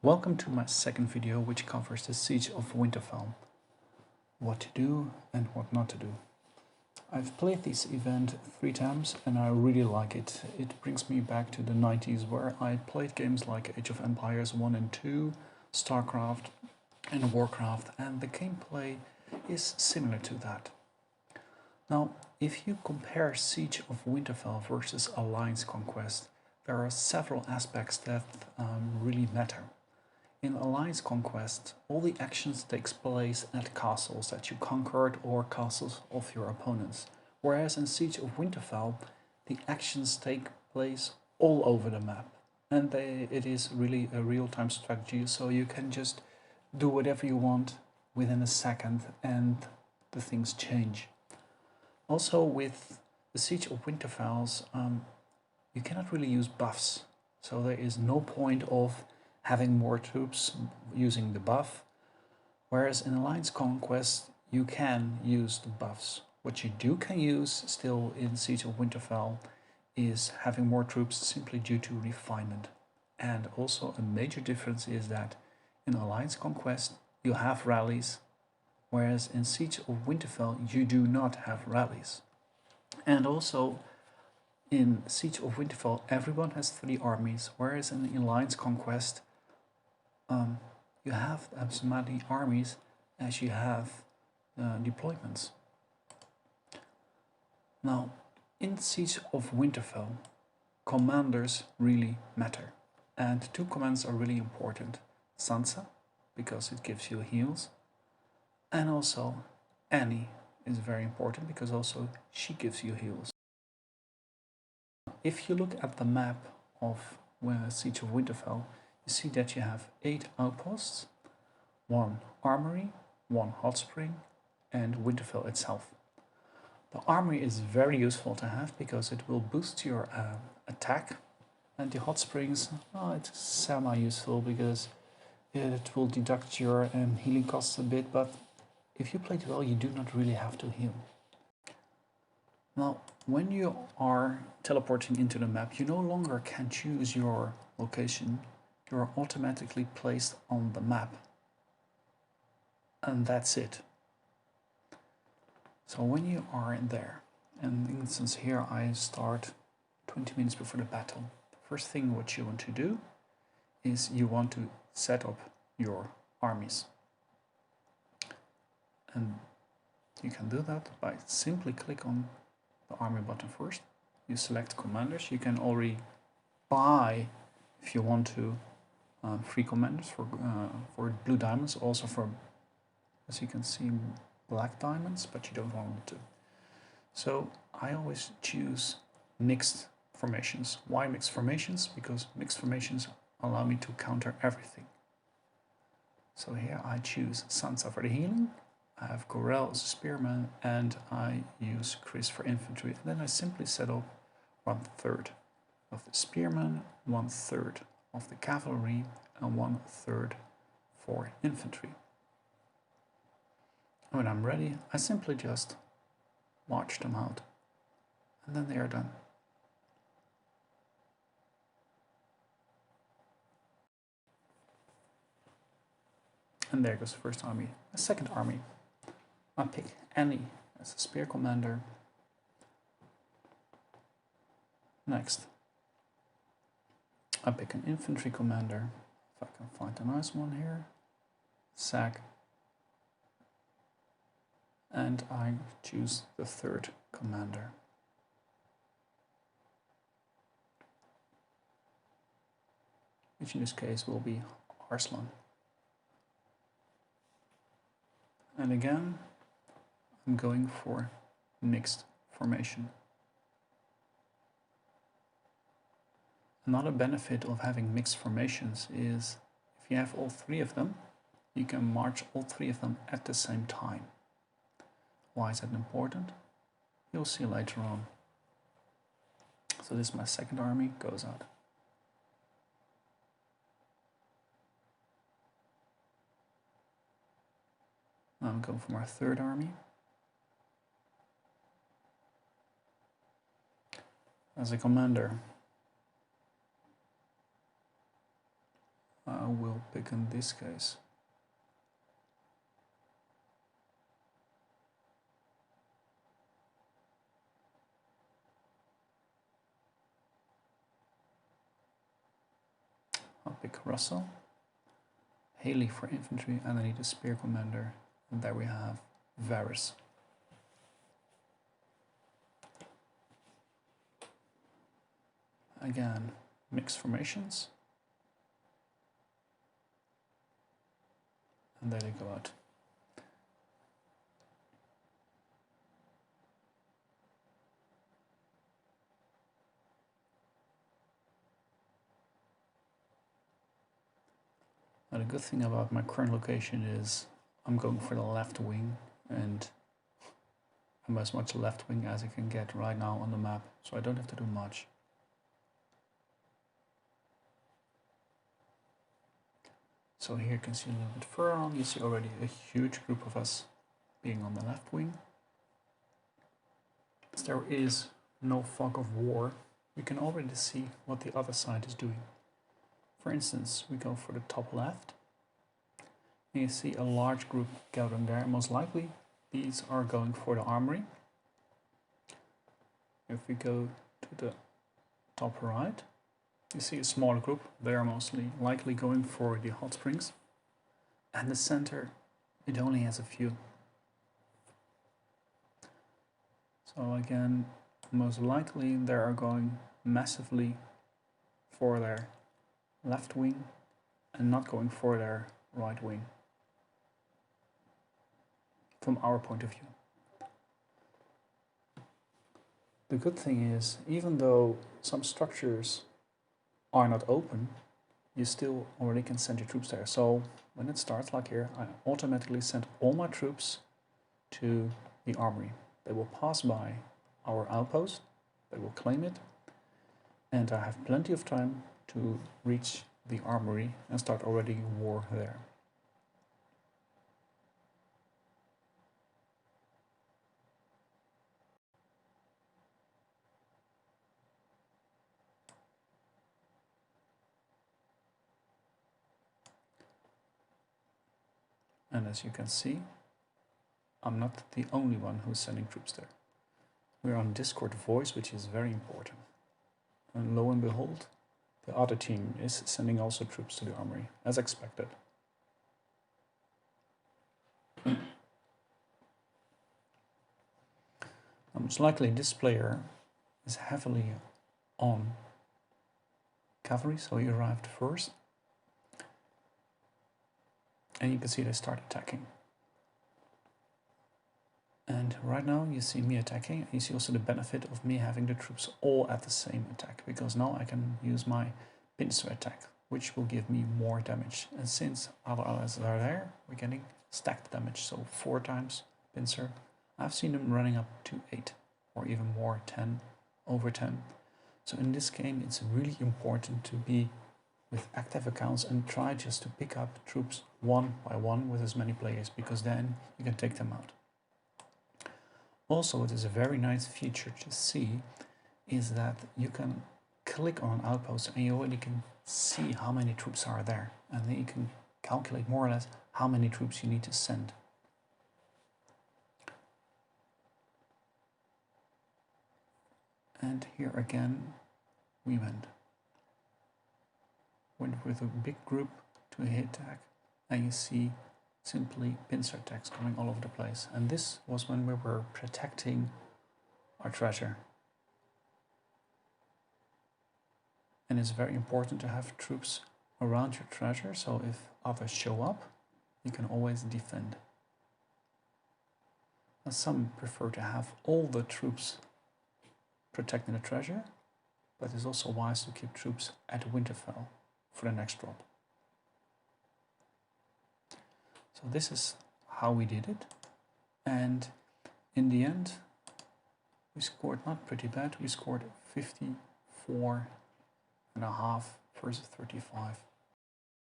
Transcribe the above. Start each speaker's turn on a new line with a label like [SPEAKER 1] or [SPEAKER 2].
[SPEAKER 1] Welcome to my second video, which covers the Siege of Winterfell. What to do and what not to do. I've played this event 3 times and I really like it. It brings me back to the 90s where I played games like Age of Empires 1 and 2, StarCraft and Warcraft, and the gameplay is similar to that. Now, if you compare Siege of Winterfell versus Alliance Conquest, there are several aspects that really matter. In Alliance Conquest, all the actions takes place at castles that you conquered or castles of your opponents, whereas in Siege of Winterfell, the actions take place all over the map, and it is really a real-time strategy, so you can just do whatever you want within a second and the things change. Also, with the Siege of Winterfell, you cannot really use buffs, so there is no point of having more troops using the buff, whereas in Alliance Conquest you can use the buffs. What you can use still in Siege of Winterfell is having more troops simply due to refinement. And also a major difference is that in Alliance Conquest you have rallies, whereas in Siege of Winterfell you do not have rallies. And also in Siege of Winterfell everyone has 3 armies, whereas in Alliance Conquest you have as many armies as you have deployments. Now, in Siege of Winterfell, commanders really matter, and 2 commands are really important. Sansa, because it gives you heals, and also Annie is very important because also she gives you heals. If you look at the map of Siege of Winterfell, you see that you have 8 outposts, 1 armory, 1 hot spring, and Winterfell itself. The armory is very useful to have because it will boost your attack, and the hot springs, it's semi-useful because it will deduct your healing costs a bit, but if you play it well, you do not really have to heal. Now, when you are teleporting into the map, you no longer can choose your location. You are automatically placed on the map, and that's it. So when you are in there, and in instance here I start 20 minutes before the battle, the first thing what you want to do is you want to set up your armies, and you can do that by simply click on the army button first. You select commanders. You can already buy, if you want to, free commanders for blue diamonds, also for, as you can see, black diamonds, but you don't want to. So I always choose mixed formations. Why mixed formations? Because mixed formations allow me to counter everything. So here I choose Sansa for the healing, I have Gorel as a spearman, and I use Chris for infantry. And then I simply set up 1/3 of the spearmen, 1/3 of the cavalry, and 1/3 for infantry. And when I'm ready, I simply just march them out, and then they are done. And there goes the first army. The second army, I pick Annie as a spear commander. Next, I pick an infantry commander, if I can find a nice one here, Sack, and I choose the 3rd commander. Which in this case will be Arslan. And again, I'm going for mixed formation. Another benefit of having mixed formations is if you have all 3 of them, you can march all 3 of them at the same time. Why is that important? You'll see later on. So this is my second army, goes out. Now I'm going for my 3rd army. As a commander, I will pick in this case. I'll pick Russell, Haley for infantry, and I need a spear commander. And there we have Varys. Again, mixed formations. And there they go out. Now the good thing about my current location is I'm going for the left wing, and I'm as much left wing as I can get right now on the map, so I don't have to do much. So here you can see a little bit further on, you see already a huge group of us being on the left wing. As there is no fog of war, we can already see what the other side is doing. For instance, we go for the top left, and you see a large group gathering there. Most likely, these are going for the armory. If we go to the top right, you see a smaller group. They are mostly likely going for the hot springs. And the center, it only has a few. So again, most likely they are going massively for their left wing and not going for their right wing, from our point of view. The good thing is, even though some structures are not open, you still already can send your troops there. So when it starts like here, I automatically send all my troops to the armory. They will pass by our outpost, they will claim it, and I have plenty of time to reach the armory and start already war there. And as you can see, I'm not the only one who's sending troops there. We're on Discord voice, which is very important. And lo and behold, the other team is sending also troops to the armory, as expected. Most likely this player is heavily on cavalry, so he arrived first. And you can see they start attacking. And right now you see me attacking, and you see also the benefit of me having the troops all at the same attack, because now I can use my pincer attack, which will give me more damage. And since other allies are there, we're getting stacked damage, so 4 times pincer. I've seen them running up to 8, or even more, 10, over 10. So in this game it's really important to be with active accounts and try just to pick up troops one by one with as many players, because then you can take them out. Also, it is a very nice feature to see is that you can click on an outpost and you already can see how many troops are there, and then you can calculate more or less how many troops you need to send. And here again we went with a big group to a hit attack, and you see simply pincer attacks coming all over the place. And this was when we were protecting our treasure. And it's very important to have troops around your treasure, so if others show up, you can always defend. Now, some prefer to have all the troops protecting the treasure, but it's also wise to keep troops at Winterfell for the next drop. So this is how we did it, and in the end we scored not pretty bad. We scored 54.5 versus 35.